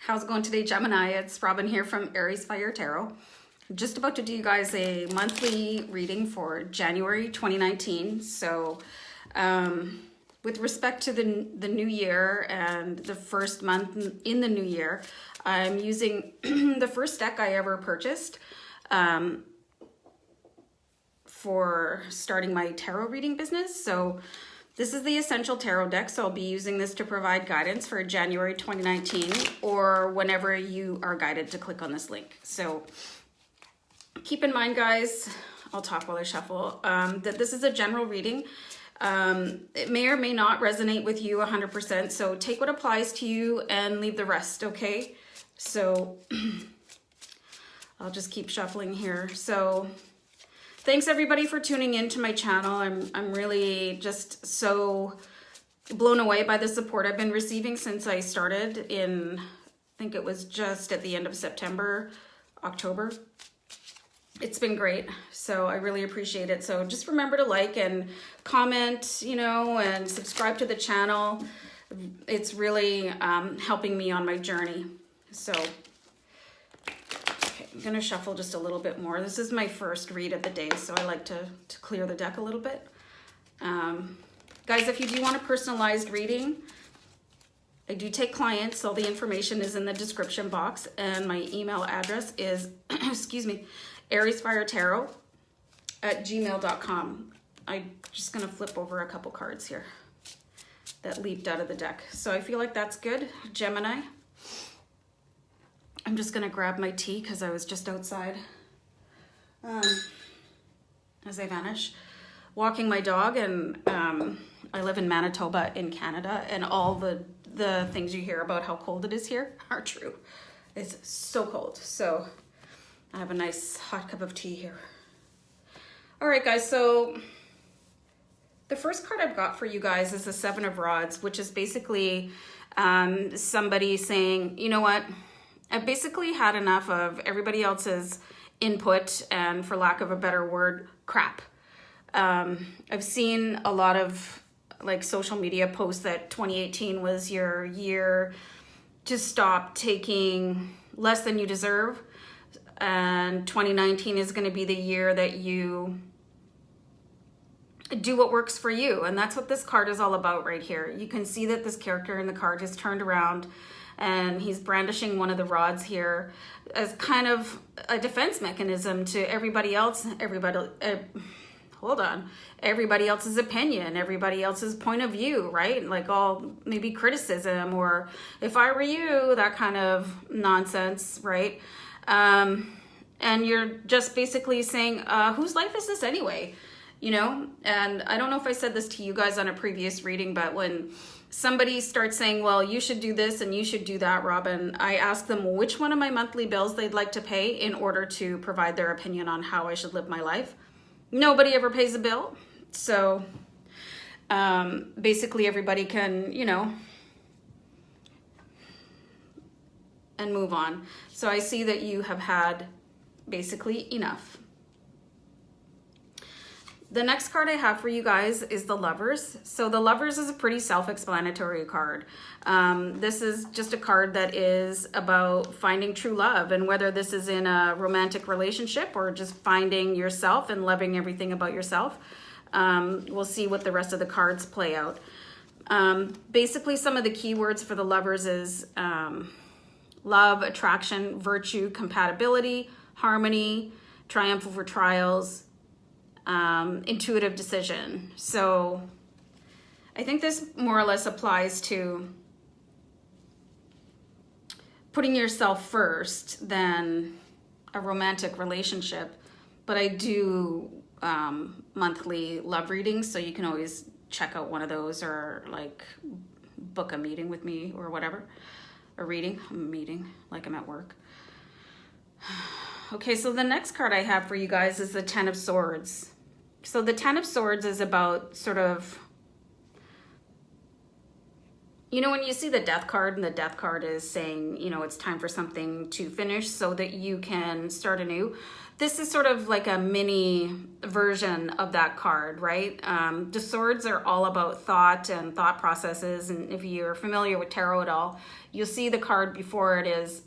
How's it going today, Gemini? It's Robin here from AriesFireTarot. I'm just about to do you guys a monthly reading for January 2019. So with respect to the new year and the first month in the new year, I'm using the first deck I ever purchased for starting my tarot reading business. So this is the Essential Tarot deck, so I'll be using this to provide guidance for January 2019 or whenever you are guided to click on this link. So keep in mind, guys, I'll talk while I shuffle, that this is a general reading. It may or may not resonate with you 100%, so take what applies to you and leave the rest, okay? So I'll just keep shuffling here. So thanks everybody for tuning in to my channel. I'm really just so blown away by the support I've been receiving since I started in, I think it was just at the end of September, October. It's been great, so I really appreciate it. So just remember to like and comment, you know, and subscribe to the channel. It's really helping me on my journey. So I'm gonna shuffle just a little bit more. This is my first read of the day, so I like to clear the deck a little bit. Guys, if you do want a personalized reading, I do take clients. All the information is in the description box, and my email address is, excuse me, AriesFireTarot@gmail.com. I'm just gonna flip over a couple cards here that leaped out of the deck. So I feel like that's good, Gemini. I'm just gonna grab my tea because I was just outside as I vanish, walking my dog, and I live in Manitoba in Canada, and all the things you hear about how cold it is here are true. It's so cold. So I have a nice hot cup of tea here. All right, guys, so the first card I've got for you guys is the Seven of Rods, which is basically somebody saying, you know what? I've basically had enough of everybody else's input and, for lack of a better word, crap. I've seen a lot of like social media posts that 2018 was your year to stop taking less than you deserve, and 2019 is going to be the year that you do what works for you. And that's what this card is all about right here. You can see that this character in the card has turned around and he's brandishing one of the rods here as kind of a defense mechanism to everybody else, everybody else's opinion, everybody else's point of view, right? Like all maybe criticism or if I were you, that kind of nonsense, right? And you're just basically saying, whose life is this anyway? You know, and I don't know if I said this to you guys on a previous reading, but when somebody starts saying, well, you should do this and you should do that, Robin, I ask them which one of my monthly bills they'd like to pay in order to provide their opinion on how I should live my life. Nobody ever pays a bill. So basically everybody can, you know, and move on. So I see that you have had basically enough. The next card I have for you guys is the Lovers. So the Lovers is a pretty self-explanatory card. This is just a card that is about finding true love, and whether this is in a romantic relationship or just finding yourself and loving everything about yourself. We'll see what the rest of the cards play out. Basically, some of the keywords for the Lovers is love, attraction, virtue, compatibility, harmony, triumph over trials, intuitive decision. So I think this more or less applies to putting yourself first than a romantic relationship. But I do monthly love readings, so you can always check out one of those or like book a meeting with me or whatever. A meeting, like I'm at work. Okay, so the next card I have for you guys is the Ten of Swords. So the Ten of Swords is about sort of You know, when you see the death card, and the death card is saying, you know, it's time for something to finish so that you can start anew. This is sort of like a mini version of that card, right? The swords are all about thought and thought processes. And if you're familiar with tarot at all, you'll see the card before it is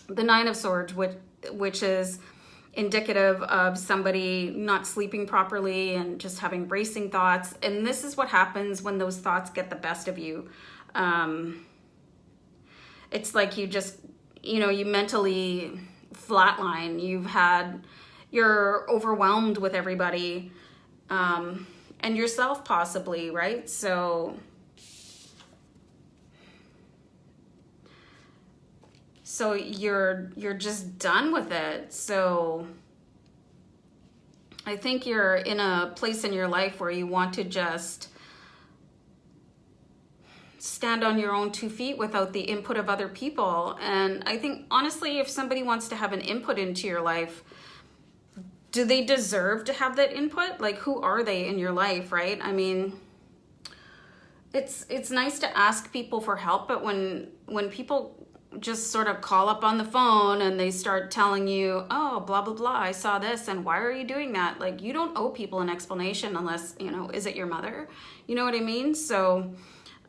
the Nine of Swords, which is indicative of somebody not sleeping properly and just having racing thoughts. And this is what happens when those thoughts get the best of you. It's like you just, you know, you mentally flatline. You're overwhelmed with everybody, and yourself possibly, right? So you're just done with it. So I think you're in a place in your life where you want to just stand on your own 2 feet without the input of other people. And I think, honestly, if somebody wants to have an input into your life, do they deserve to have that input? Like, who are they in your life, right? I mean, it's nice to ask people for help, but when people just sort of call up on the phone and they start telling you, oh, blah, blah, blah, I saw this, and why are you doing that? Like, you don't owe people an explanation unless, you know, is it your mother? You know what I mean? So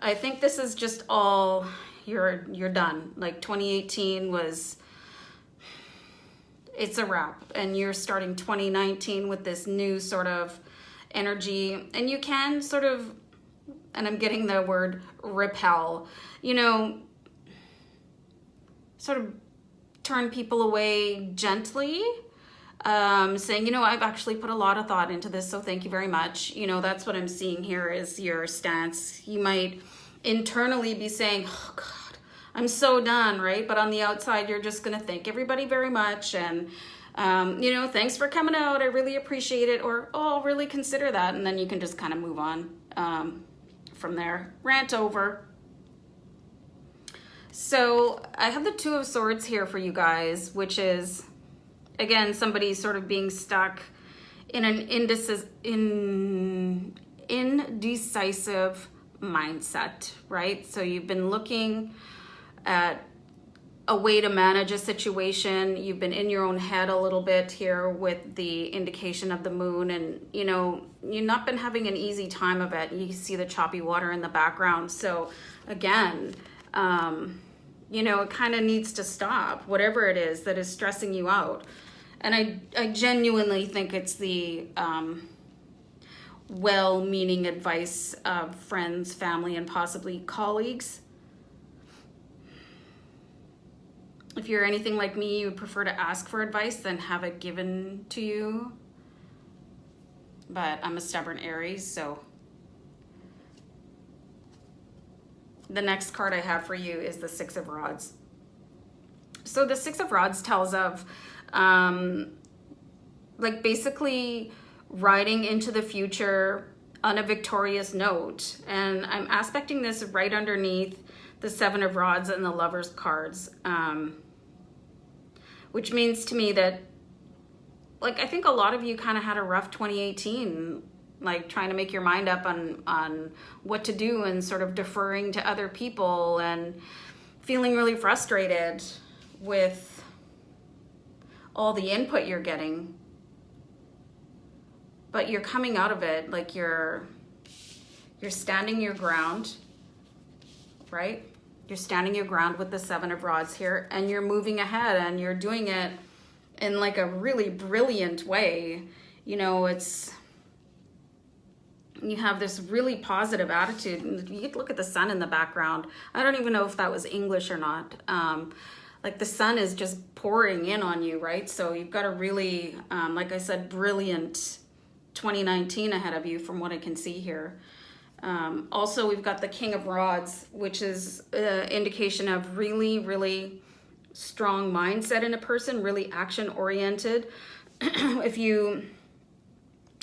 I think this is just all, you're done. Like 2018 it's a wrap, and you're starting 2019 with this new sort of energy, and you can sort of, and I'm getting the word repel, you know, sort of turn people away gently, saying, you know, I've actually put a lot of thought into this, so thank you very much. You know, that's what I'm seeing here is your stance. You might internally be saying, oh God, I'm so done, right? But on the outside, you're just gonna thank everybody very much, and you know, thanks for coming out, I really appreciate it, or oh, I'll really consider that, and then you can just kind of move on from there. Rant over. So I have the Two of Swords here for you guys, which is, again, somebody sort of being stuck in an indecisive mindset, right? So you've been looking at a way to manage a situation. You've been in your own head a little bit here with the indication of the moon, and, you know, you've not been having an easy time of it. You see the choppy water in the background. So again, you know, it kind of needs to stop, whatever it is that is stressing you out. And I genuinely think it's the well-meaning advice of friends, family, and possibly colleagues. If you're anything like me, you would prefer to ask for advice than have it given to you. But I'm a stubborn Aries, so. The next card I have for you is the Six of Rods. So the Six of Rods tells of like basically riding into the future on a victorious note. And I'm aspecting this right underneath the Seven of Rods and the Lover's cards, which means to me that, like, I think a lot of you kind of had a rough 2018, like trying to make your mind up on what to do and sort of deferring to other people and feeling really frustrated with all the input you're getting. But you're coming out of it, like you're standing your ground, right? You're standing your ground with the Seven of Rods here, and you're moving ahead, and you're doing it in like a really brilliant way. You know, you have this really positive attitude. You get to look at the sun in the background. I don't even know if that was English or not. Like the sun is just pouring in on you, right? So you've got a really, like I said, brilliant 2019 ahead of you from what I can see here. Also, we've got the King of Rods, which is an indication of really, really strong mindset in a person, really action-oriented. If you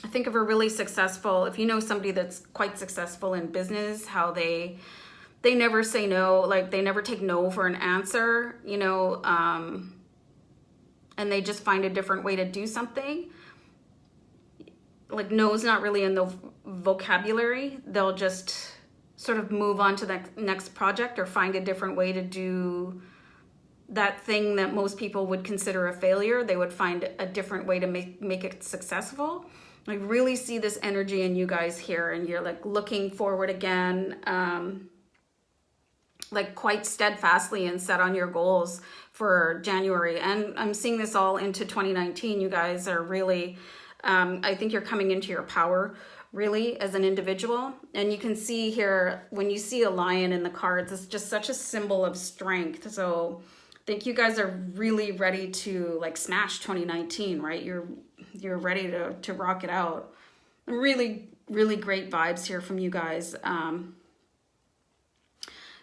think of a really successful, if you know somebody that's quite successful in business, how they never say no, like they never take no for an answer, you know, and they just find a different way to do something. Like no is not really in the vocabulary. They'll just sort of move on to the next project or find a different way to do that thing that most people would consider a failure. They would find a different way to make it successful. I really see this energy in you guys here, and you're like looking forward again, like quite steadfastly and set on your goals for January. And I'm seeing this all into 2019. You guys are really, I think you're coming into your power really as an individual. And you can see here, when you see a lion in the cards, it's just such a symbol of strength. So I think you guys are really ready to like smash 2019, right? You're ready to rock it out. Really, really great vibes here from you guys.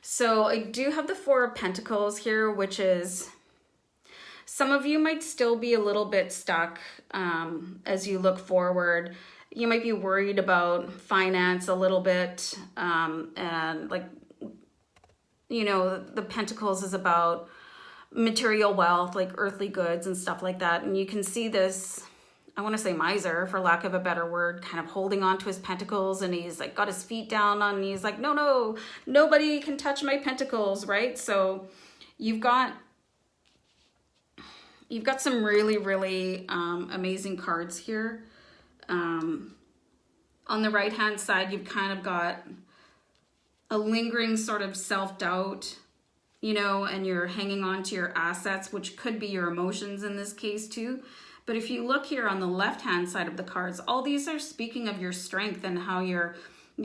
So I do have the Four of Pentacles here, which is, some of you might still be a little bit stuck as you look forward. You might be worried about finance a little bit, and like, you know, the Pentacles is about material wealth, like earthly goods and stuff like that. And you can see this, I want to say miser, for lack of a better word, kind of holding on to his pentacles, and he's like got his feet down on, and he's like, no, nobody can touch my pentacles, right? So you've got some really, really amazing cards here. On the right hand side, you've kind of got a lingering sort of self-doubt, you know, and you're hanging on to your assets, which could be your emotions in this case too. But if you look here on the left hand side of the cards, all these are speaking of your strength and how you're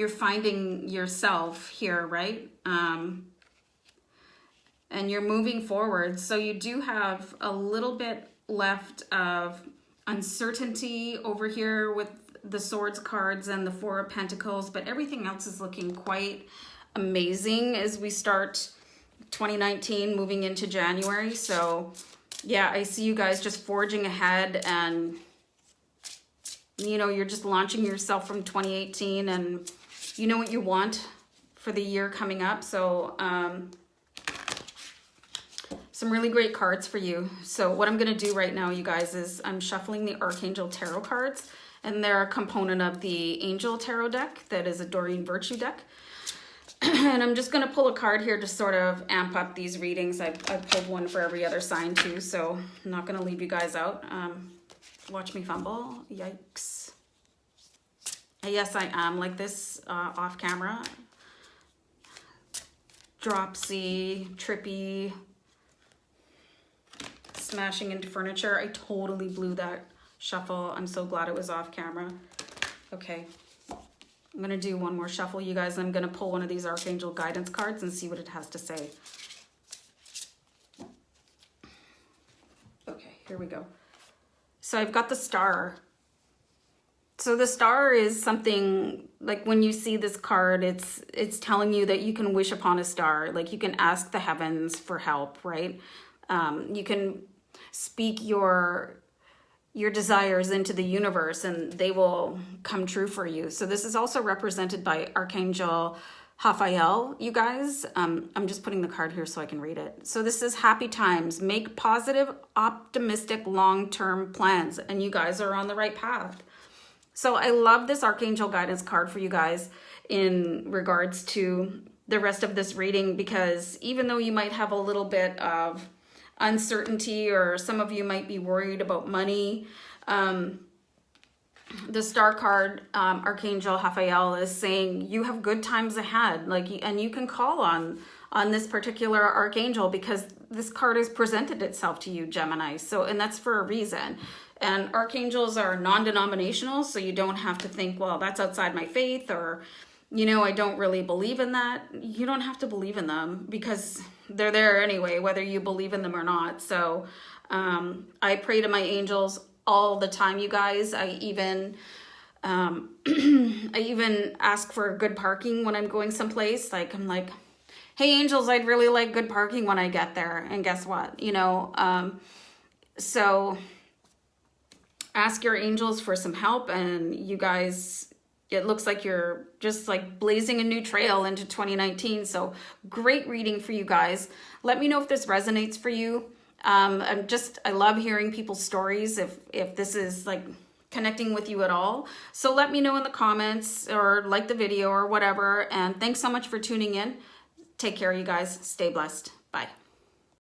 finding yourself here, right? And you're moving forward. So you do have a little bit left of uncertainty over here with the Swords cards and the Four of Pentacles, but everything else is looking quite amazing as we start 2019 moving into January. So yeah, I see you guys just forging ahead, and you know, you're just launching yourself from 2018, and you know what you want for the year coming up. So some really great cards for you. So what I'm going to do right now, you guys, is I'm shuffling the Archangel Tarot cards, and they're a component of the Angel Tarot deck that is a Doreen Virtue deck. And I'm just going to pull a card here to sort of amp up these readings. I've pulled one for every other sign too, so I'm not going to leave you guys out. Watch me fumble. Yikes. Yes, I am like this off camera. Dropsy, trippy, smashing into furniture. I totally blew that shuffle. I'm so glad it was off camera. Okay. I'm going to do one more shuffle, you guys. I'm going to pull one of these Archangel Guidance cards and see what it has to say. Okay, here we go. So I've got the Star. So the Star is something, like when you see this card, it's telling you that you can wish upon a star. Like you can ask the heavens for help, right? You can speak your desires into the universe and they will come true for you. So this is also represented by Archangel Raphael, you guys. I'm just putting the card here so I can read it. So this is happy times. Make positive, optimistic, long-term plans. And you guys are on the right path. So I love this Archangel Guidance card for you guys in regards to the rest of this reading, because even though you might have a little bit of uncertainty, or some of you might be worried about money, the Star card, Archangel Raphael, is saying you have good times ahead, and you can call on this particular archangel because this card has presented itself to you, Gemini. So, and that's for a reason. And archangels are non-denominational, so you don't have to think, well, that's outside my faith, or you know, I don't really believe in that. You don't have to believe in them because they're there anyway, whether you believe in them or not. So I pray to my angels all the time, you guys. I even ask for good parking when I'm going someplace. Like, I'm like, hey, angels, I'd really like good parking when I get there. And guess what? You know, so ask your angels for some help, and you guys, it looks like you're just like blazing a new trail into 2019. So great reading for you guys. Let me know if this resonates for you. I love hearing people's stories. If this is like connecting with you at all. So let me know in the comments or like the video or whatever. And thanks so much for tuning in. Take care, you guys. Stay blessed. Bye.